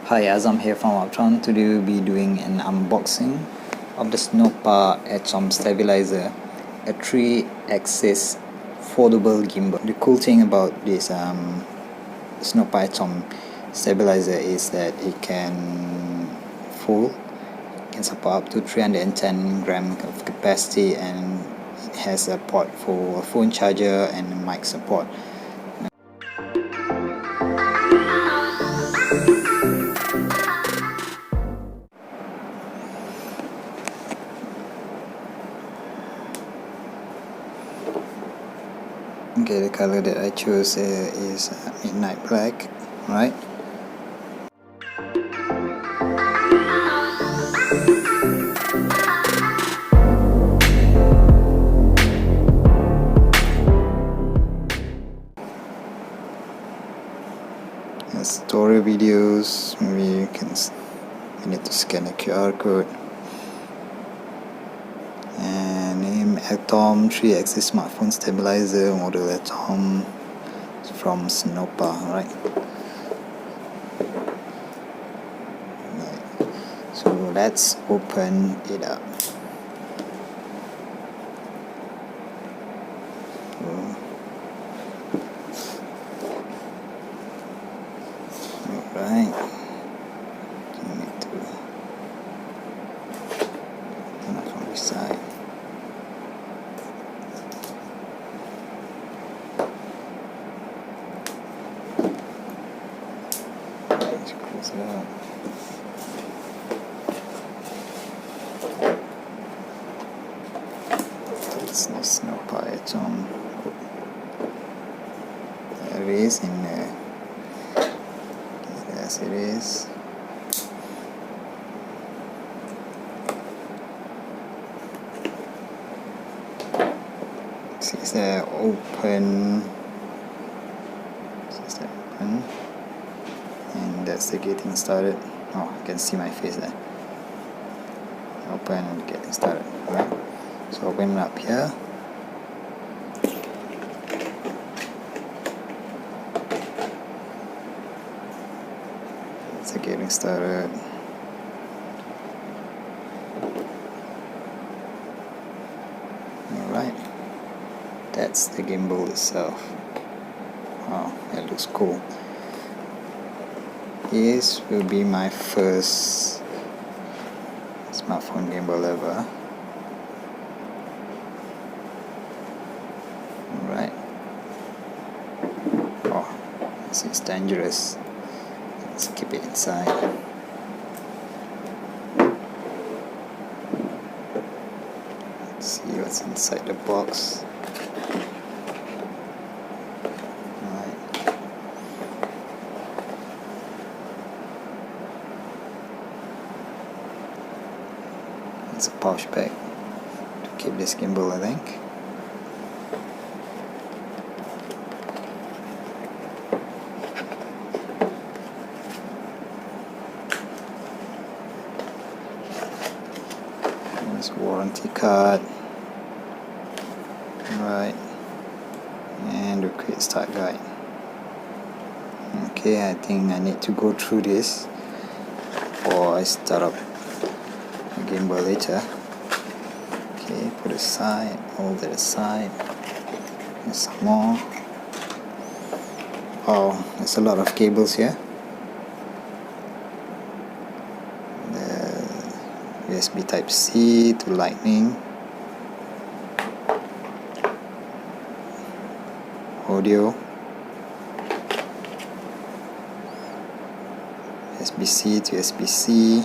Hi, Azam here from ORBTRON. Today we'll be doing an unboxing of the Snoppa Atom stabilizer, a 3-axis foldable gimbal. The cool thing about this Snoppa Atom stabilizer is that it can fold, can support up to 310 gram of capacity, and it has a port for a phone charger and mic support. Okay, the color that I chose is midnight black, right? Story videos, maybe you need to scan a QR code. And name Atom 3-axis smartphone stabilizer, model Atom from Snoppa, right? So let's open it up. Alright, you need to turn it from this side. Let's close it up. It's the Snoppa Atom. There it is in there. Yes, it is. Is there open? Is there open? And that's the getting started. Oh, you can see my face there. Open and getting started. Alright. So open it up here. It's getting started. Alright. That's the gimbal itself. Wow, that looks cool. This will be my first smartphone gimbal ever. Alright. Oh, this is dangerous. Let's keep it inside. Let's see what's inside the box. It's a pouch bag to keep this gimbal, I think. There's warranty card. Right. And the quick start guide. Okay, I think I need to go through this before I start up gimbal later. Okay, put aside, hold it aside. There's some more. Oh, there's a lot of cables here. The USB type C to lightning, audio, USB-C to USB-C,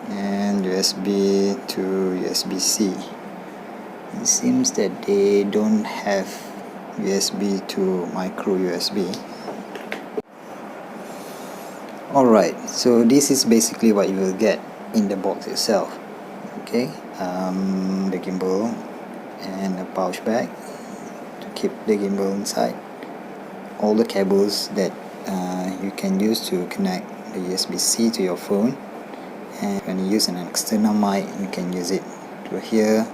and USB to USB-C. It seems that they don't have USB to micro USB. Alright, so this is basically what you will get in the box itself. Okay, the gimbal and a pouch bag to keep the gimbal inside. All the cables that you can use to connect the USB-C to your phone. And when you use an external mic, you can use it to here,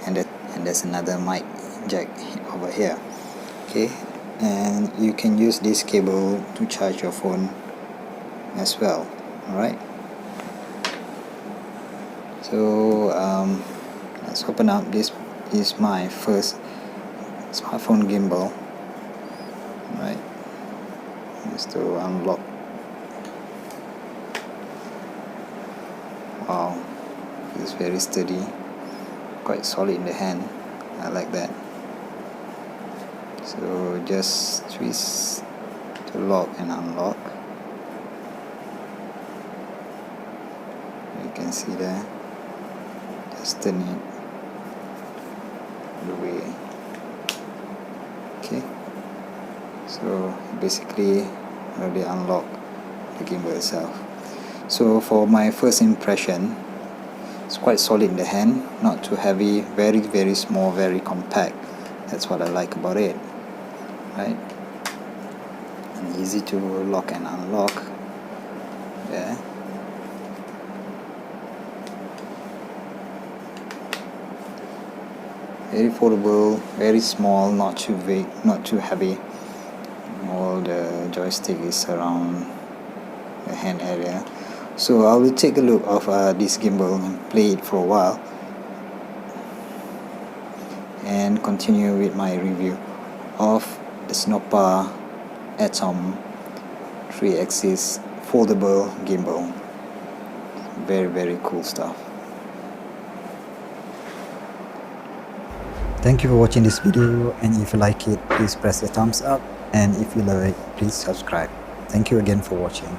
and there's another mic jack over here. Okay, and you can use this cable to charge your phone as well. Alright, so let's open up. This is my first smartphone gimbal. Right, just to unlock. Wow, it's very sturdy, quite solid in the hand. I like that. So just twist to lock and unlock. You can see there, just turn it the way. Okay, so basically already unlock the gimbal itself. So for my first impression, it's quite solid in the hand, not too heavy, very small, very compact. That's what I like about it, right? And easy to lock and unlock. Yeah. Very foldable, very small, not too big, not too heavy. All the joystick is around the hand area. So I will take a look of this gimbal and play it for a while, and continue with my review of the Snoppa Atom 3-axis foldable gimbal. Very cool stuff. Thank you for watching this video, and if you like it, please press the thumbs up, and if you love it, please subscribe. Thank you again for watching.